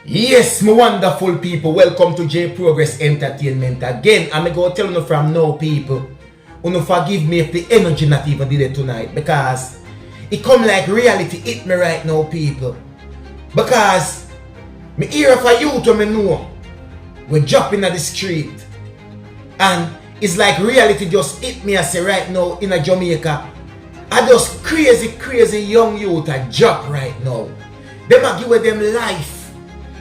Yes, my wonderful people, welcome to J Progress Entertainment again. I'm going to tell you from now, people, you forgive me if the energy not even did it tonight, because it come like reality hit me right now, people. Because me hear for you to me know we're jumping at the street, and it's like reality just hit me, I say right now in a Jamaica. I just crazy young youth a job right now. Them a give them life.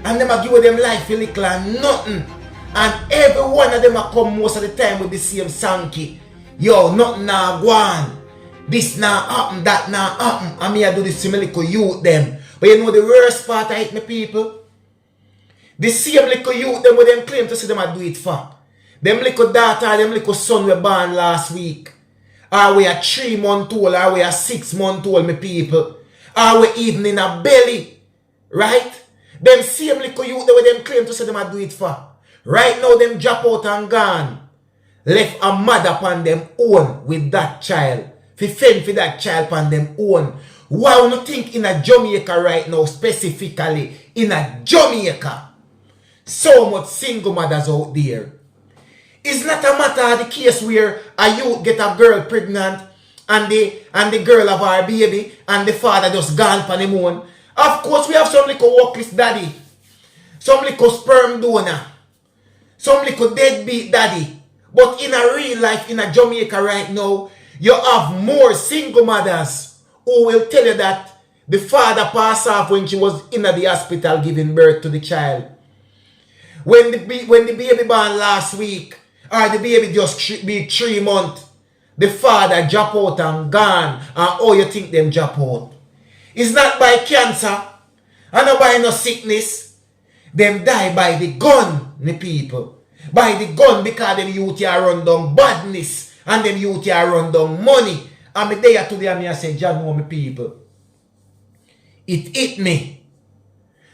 And them a give them life a little and nothing. And every one of them a come most of the time with the same sanky. Yo, nothing now go on. This now happen, that now happen. And me I do this to my little youth them. But you know the worst part I hate me people? The same little youth them with them claim to see them a do it for. Them little daughter, them little son were born last week. Or we are 3 months old, or we are 6 months old, me people. Or we even in a belly. Right? Them same little youth that them claim to say them a do it for. Right now them drop out and gone. Left a mother upon them own with that child. Fi fend for that child upon them own. Why you not think in a Jamaica right now, specifically in a Jamaica, so much single mothers out there? It's not a matter of the case where a youth get a girl pregnant and the girl have her baby and the father just gone for the own. Of course, we have some little workless daddy, some little sperm donor, some little deadbeat daddy. But in a real life, in a Jamaica right now, you have more single mothers who will tell you that the father passed off when she was in the hospital giving birth to the child. When the baby born last week, or the baby just be 3 months, the father drop out and gone, and how you think them drop out? It's not by cancer, and not by no sickness. Them die by the gun, the people. By the gun because them youth here run down badness, and them youth here run down money. And me there today and me I say, John, know me people. It hit me.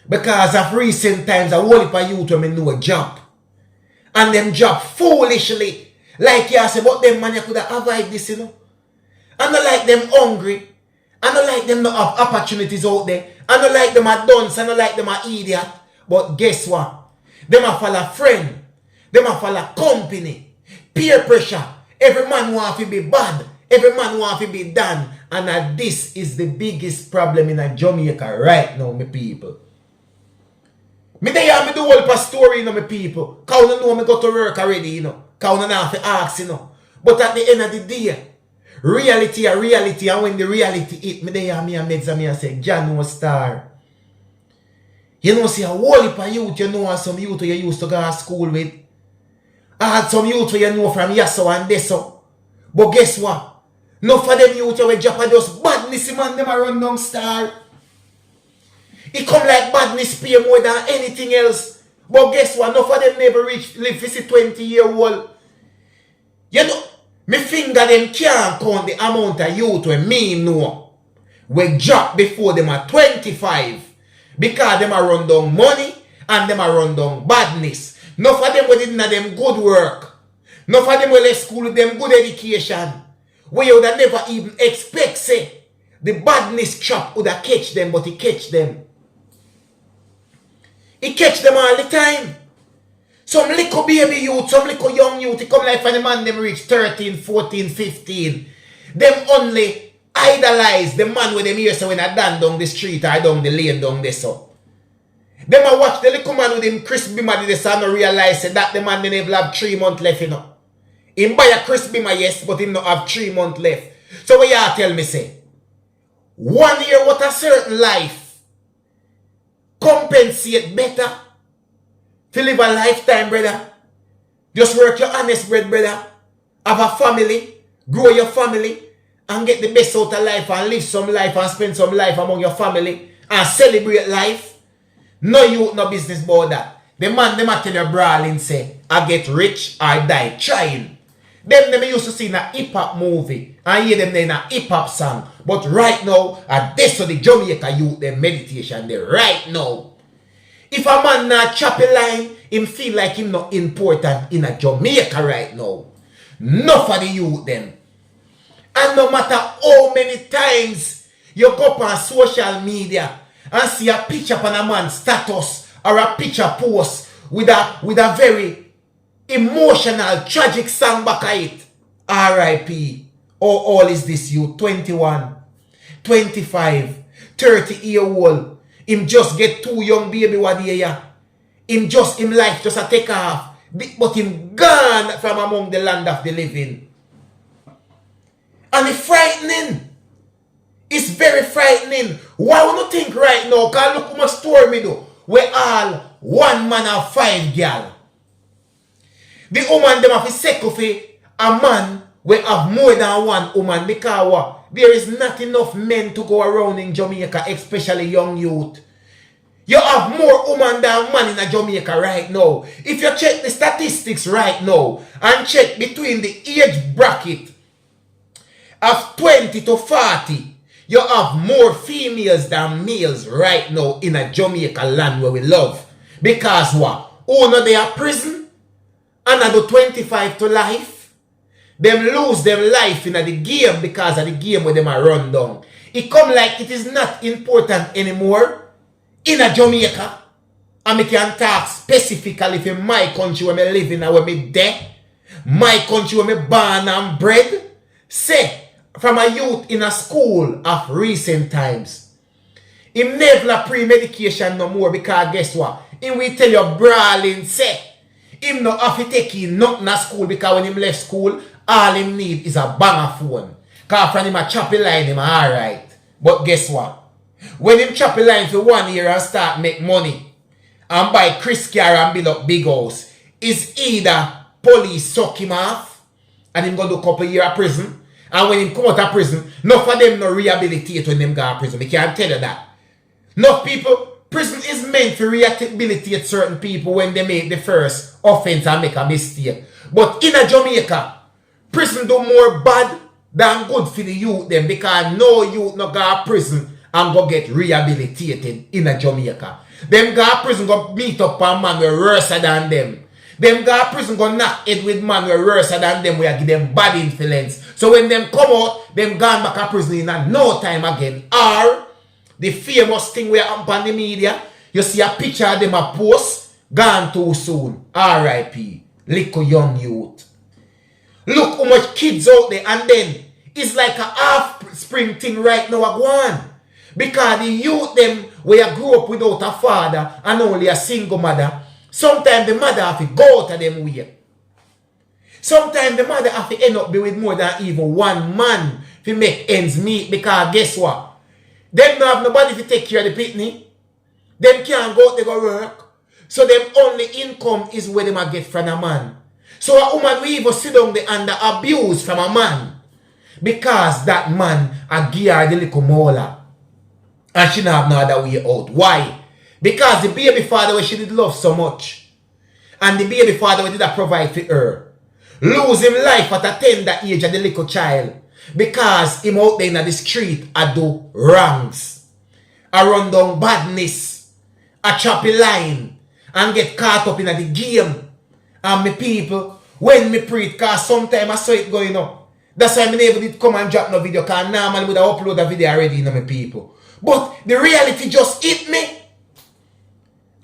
Because of recent times, a whole heap of youth when me know a job. And them job foolishly. Like you say, but them man you could have avoid this, you know. And not like them hungry. I don't like them not have opportunities out there. I don't like them a dunce. I don't like them a idiot. But guess what? Them a follow friend. Them a follow company. Peer pressure. Every man want to be bad. Every man want to be done. And this is the biggest problem in a Jamaica right now, my people. Me there me do all story, you know, my people. Cause you know me go to work already, you know. Cause you don't have to ask, you know. But at the end of the day, reality, and when the reality hit me, there me and meds and me and say, John no star. You know, see a whole heap of youth, you know, some youth you used to go to school with. I had some youth you know from Yasso and Deso. But guess what? Enough of them youth you will drop and just badness, man, them a run down star. It come like badness pay more than anything else. But guess what? Enough of them never live 20-year-old. You know, me finger them can't count the amount of youth when me know we drop before them at 25 because them a run down money and them a run down badness. None of them with them good work. None of them will left school with them good education. Where you would have never even expect say the badness trap would have catch them, but he catch them. He catch them all the time. Some little baby youth, some little young youth, they come like when the man them reach 13, 14, 15. Them only idolize the man with them here so when I done down the street or down the lane down there so. Them a watch the little man with him crispy man this and no realize that the man didn't have 3 months left, you know. Him buy a crispy man, yes, but him not have 3 months left. So what y'all tell me say? 1 year what a certain life compensate better to live a lifetime, brother. Just work your honest bread, brother. Have a family, grow your family, and get the best out of life and live some life and spend some life among your family and celebrate life. No youth, no business about that. The man, them a tell you brawling say, I get rich or die trying. Them used to see in a hip-hop movie and hear them in a hip-hop song. But right now, this so the Jamaica youth, them meditation there right now. If a man not chop a line, him feel like him not important in a Jamaica right now. Enough of the youth them. And no matter how many times you go up on social media and see a picture on a man's status or a picture post with a very emotional, tragic song back at it. R.I.P. How old is this you? 21, 25, 30-year-old. Him just get 2 young baby one year. Him life just a take off. But him gone from among the land of the living. And it's frightening. It's very frightening. Why would you think right now? Because look how much story me do. We all 1 man and 5 girl. The woman them have to settle for a man we have more than 1 woman because what? There is not enough men to go around in Jamaica, especially young youth. You have more women than man in Jamaica right now. If you check the statistics right now and check between the age bracket of 20 to 40, you have more females than males right now in a Jamaica land where we love. Because what? Oh no, they are prison and I do 25 to life. Them lose them life in the game because of the game where them are run down. It come like it is not important anymore in a Jamaica. And I can talk specifically for my country where I live in and where I there. My country where I born and bred. Say, from a youth in a school of recent times. Him never pre-medication no more because guess what? Him will tell you brawling say. Him no have to take in nothing at school because when him left school, all him need is a banger phone. Because from him a choppy line, him alright. But guess what? When him choppy line for 1 year and start make money and buy Chris car and build up big house, is either police suck him off and him go do a couple years of prison. And when him come out of prison, none of them no rehabilitate when them go to prison. I can't tell you that. Enough people, prison is meant to rehabilitate certain people when they make the first offense and make a mistake. But in a Jamaica, prison do more bad than good for the youth them because no youth no go to prison and go get rehabilitated in a Jamaica. Them go to prison go meet up a man who worse than them. Them go to prison go knock head with man who worse than them where give them bad influence. So when them come out, them gone back to prison in no time again. Or the famous thing where happen on the media, you see a picture of them a post, gone too soon. R.I.P. Little young youth. Look how much kids out there, and then it's like a half-spring thing right now go on. Because the youth them where grew up without a father and only a single mother, sometimes the mother have to go out of them way. Sometimes the mother have to end up be with more than even 1 man to make ends meet because guess what? Them don't have nobody to take care of the pitney. Them can't go out they go work. So them only income is where they might get from a man. So a woman will even sit down there under abuse from a man. Because that man a give her the little molar. And she don't have no other way out. Why? Because the baby father where she did love so much. And the baby father where did that provide for her. Lose him life at a tender age of the little child. Because him out there in the street a do wrongs. A run down badness. A choppy line. And get caught up in the game. And me people, when me pray it, because sometimes I saw it going up. That's why I never did come and drop no video, because normally would have uploaded a video already, you know, my people. But the reality just hit me.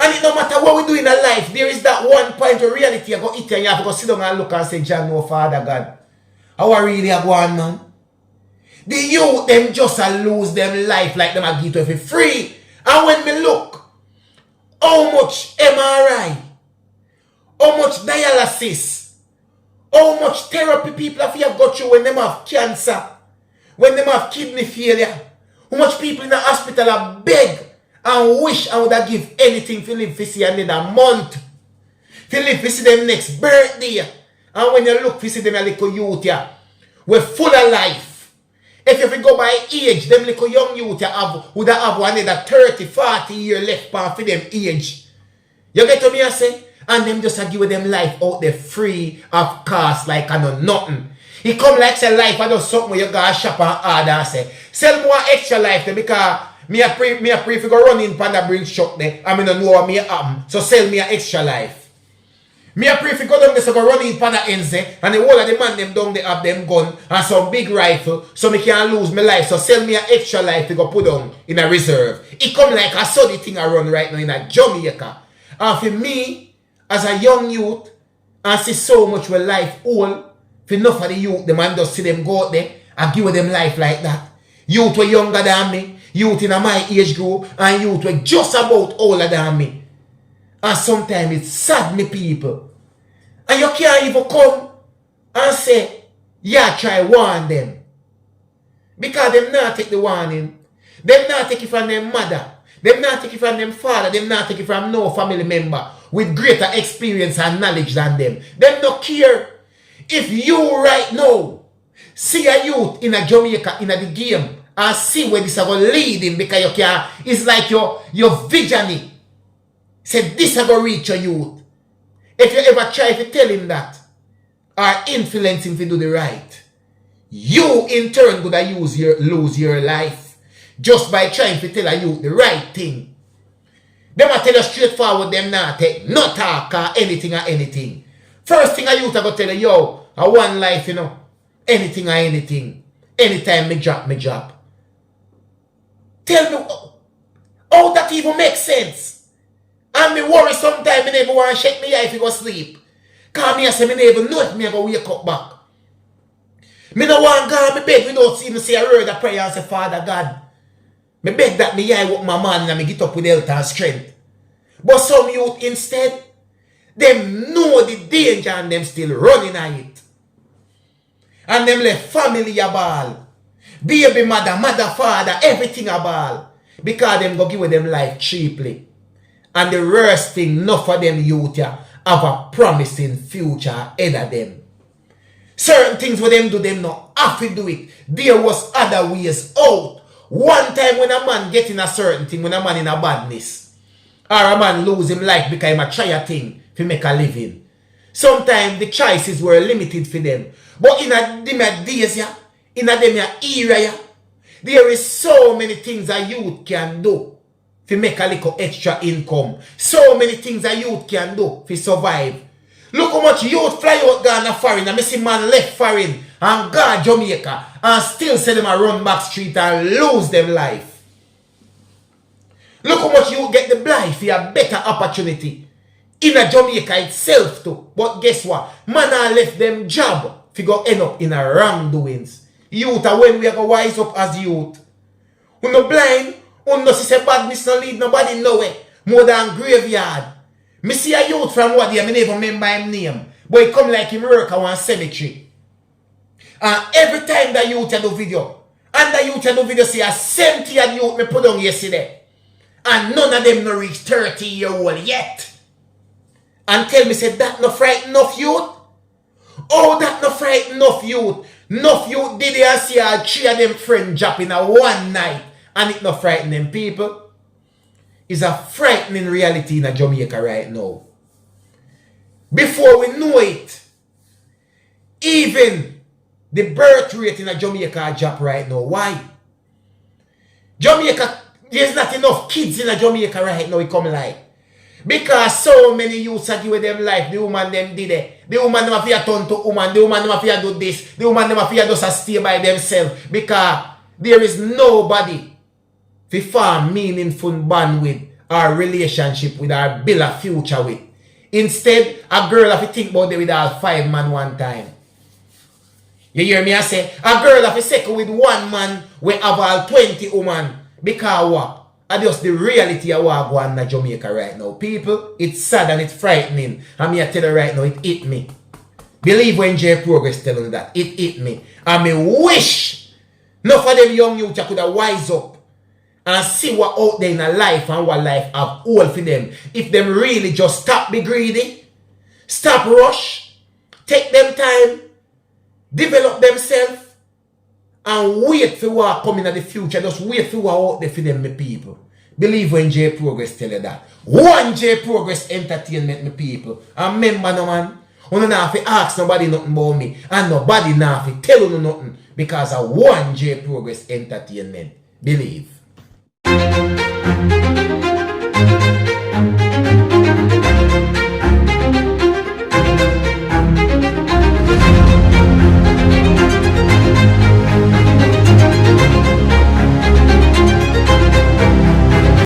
And it no matter what we do in our life, there is that one point of reality you go hit and you have to go sit down and look and say, John, no, Father God. How I really go on, man? The youth, them just lose them life like them a get away for free. And when me look, how much MRI, how much dialysis, how much therapy people have got through when them have cancer, when them have kidney failure, how much people in the hospital are beg and wish I would have give anything to live to see another month, to live to see them next birthday. And when you look to see them a little youth here, we're full of life. If you go by age, them little young youth would have another 30, 40 years left for them age. You get to me I say? And them just give them life out there free of cost like I know nothing. He come like say life I do something where you go shop and order and say, sell more extra life there because me a pray if you go run in pan that bring shop there and me don't know what me happen. So sell me an extra life. Me a pray if you go down there so go run in pan that ends there and the whole of the man them down there have them gun and some big rifle so me can't lose my life. So sell me an extra life to go put down in a reserve. It come like I saw the thing I run right now in a Jamaica. And for me, as a young youth, I see so much where life old, for enough of the youth, the man just see them go out there and give them life like that. Youth were younger than me, youth in my age group, and youth were just about older than me. And sometimes it's sad, me people. And you can't even come and say, yeah, try warn them. Because them not take the warning. Them not take it from their mother. Them not take it from them father. Them not take it from no family member with greater experience and knowledge than them. Them don't care. If you right now see a youth in a Jamaica in a the game and see where this is going to lead him because you can, it's like your vision. Say this is going to reach your youth. If you ever try to tell him that or influence him to do the right, you in turn could lose your life just by trying to tell a youth the right thing. Them a tell you straightforward, them not take no talk or anything. First thing a youth I go tell you, yo, I want life, you know. Anything or anything. Anytime me drop. Tell me how that even makes sense. And me worry sometimes me never want to shake me eye if you go sleep. Cause me I say me never know if me go wake up back. Me no want to go on my bed without even say a word of prayer and say, Father God, me beg that me eye up my man and me get up with health and strength. But some youth instead, them know the danger and them still running at it. And them left family a ball. Baby mother, father, everything a ball. Because them go give them life cheaply. And the worst thing, enough of them youth have a promising future ahead of them. Certain things for them do, them not have to do it. There was other ways out. One time when a man get in a certain thing, when a man in a badness, or a man lose him life because he a try a thing to make a living. Sometimes the choices were limited for them. But in them days, in them era, there is so many things a youth can do to make a little extra income. So many things a youth can do to survive. Look how much youth fly out Ghana foreign and I see man left foreign and go Jamaica and still say them a run back street and lose them life. Look how much you get the blind for a better opportunity in a Jamaica itself too. But guess what? Man a left them job to go end up in a wrongdoings. Youth are when we are going to wise up as youth. We no blind, we no see badness no lead nobody nowhere more than graveyard. Me see a youth from what day, I never remember him name. But he come like him work at one cemetery. And every time the youth do video, and the youth do video see a 70 youth me put on yesterday. And none of them no reach 30-year-old yet. And tell me, say that no frighten enough youth? Oh, that no frighten enough youth. Enough youth did they see a 3 of them friends drop in a one night. And it no frighten them people. Is a frightening reality in Jamaica right now. Before we know it, even the birth rate in Jamaica drop right now. Why? Jamaica, there's not enough kids in Jamaica right now, it come like. Because so many youths are giving them life, the woman them did it. The woman them have to turn to woman, the woman them have to do this, the woman them have to just stay by themselves. Because there is nobody to form meaningful bond with our relationship with our build a future with. Instead, a girl have to think about it with all 5 men one time. You hear me? I say, a girl have to second with 1 man we have all 20 women. Because what? And just the reality of what going on in Jamaica right now. People, it's sad and it's frightening. And me I tell you right now, it hit me. Believe when J Progress telling you that. It hit me. And me wish enough of them young youth could have wise up and see what out there in a life and what life have all for them. If them really just stop be greedy, stop rush, take them time, develop themselves, and wait for what coming in the future. Just wait for what out there for them, my people. Believe when J Progress tell you that. One J Progress Entertainment, my people. And remember no man, you don't have to ask nobody nothing about me. And nobody not have to tell you nothing. Because of one J Progress Entertainment. Believe.